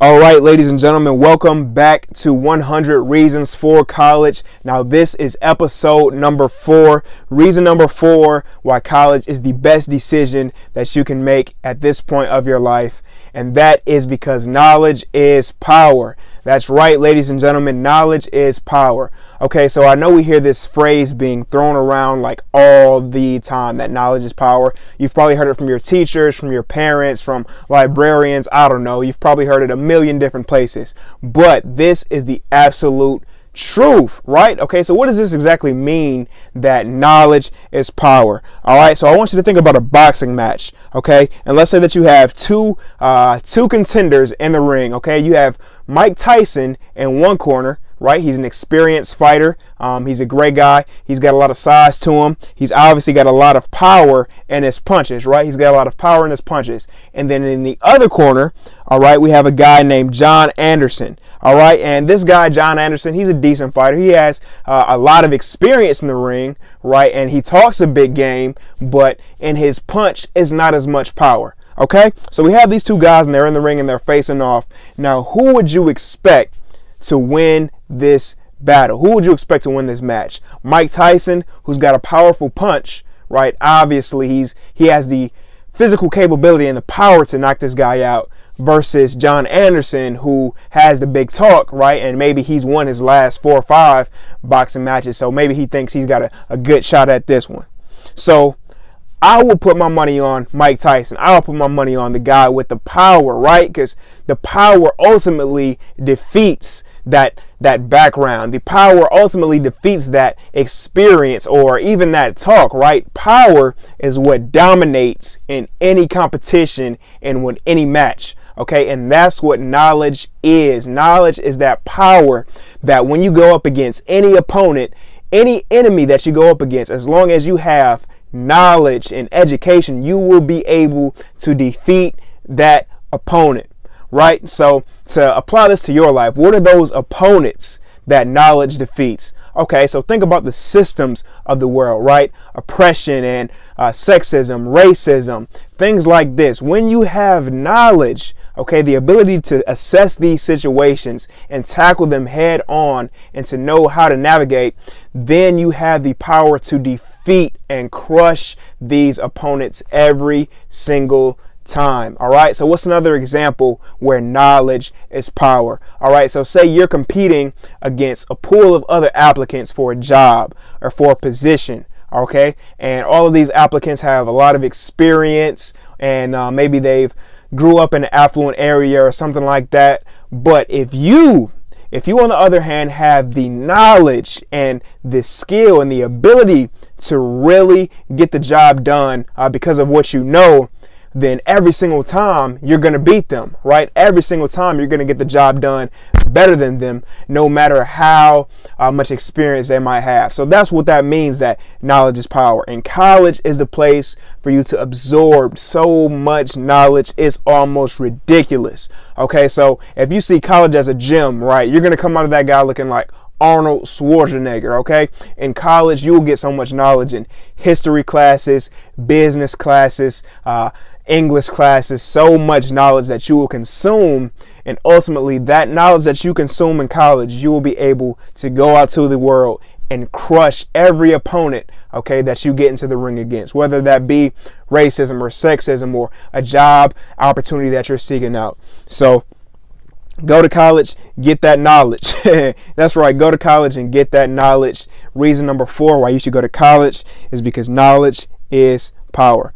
All right, ladies and gentlemen, welcome back to 100 Reasons for College. Now, this is episode number 4. Reason number 4 why college is the best decision that you can make at this point of your life. And that is because knowledge is power. That's right, ladies and gentlemen, knowledge is power. Okay, so I know we hear this phrase being thrown around like all the time, that knowledge is power. You've probably heard it from your teachers, from your parents, from librarians. I don't know. You've probably heard it a million different places. But this is the absolute truth, right? Okay, so what does this exactly mean that knowledge is power? All right, so I want you to think about a boxing match, okay? And let's say that you have two contenders in the ring, okay? You have Mike Tyson in one corner, right? He's an experienced fighter. He's a great guy. He's got a lot of size to him. He's obviously got a lot of power in his punches, right? He's got a lot of power in his punches. And then in the other corner, all right, we have a guy named John Anderson. All right, and this guy, John Anderson, he's a decent fighter. He has a lot of experience in the ring, right? And he talks a big game, but in his punch is not as much power. Okay, so we have these two guys and they're in the ring and they're facing off. Now, who would you expect to win this battle? Who would you expect to win this match? Mike Tyson, who's got a powerful punch, right? Obviously, he has the physical capability and the power to knock this guy out, versus John Anderson, who has the big talk, right? And maybe he's won his last 4 or 5 boxing matches, so maybe he thinks he's got a good shot at this one. So I will put my money on Mike Tyson. I'll put my money on the guy with the power, right? Because the power ultimately defeats that background. The power ultimately defeats that experience or even that talk, right? Power is what dominates in any competition and with any match. Okay, and that's what knowledge is. Knowledge is that power that when you go up against any opponent, any enemy that you go up against, as long as you have knowledge and education, you will be able to defeat that opponent, right? So to apply this to your life, what are those opponents that knowledge defeats? Okay, so think about the systems of the world, right? Oppression and sexism, racism, things like this. When you have knowledge, okay, the ability to assess these situations and tackle them head on and to know how to navigate, then you have the power to defeat and crush these opponents every single time. All right, so what's another example where knowledge is power? All right, so say you're competing against a pool of other applicants for a job or for a position, okay, and all of these applicants have a lot of experience and maybe they've grew up in an affluent area or something like that. But if you on the other hand have the knowledge and the skill and the ability to really get the job done because of what you know, then every single time you're going to beat them, right? Every single time you're going to get the job done better than them, no matter how much experience they might have. So that's what that means, that knowledge is power. And college is the place for you to absorb so much knowledge. It's almost ridiculous. Okay, so if you see college as a gym, right, you're going to come out of that guy looking like Arnold Schwarzenegger, okay? In college, you will get so much knowledge in history classes, business classes, English classes, so much knowledge that you will consume, and ultimately that knowledge that you consume in college, you will be able to go out to the world and crush every opponent, okay, that you get into the ring against, whether that be racism or sexism or a job opportunity that you're seeking out. So go to college, get that knowledge. That's right, go to college and get that knowledge. Reason number 4 why you should go to college is because knowledge is power.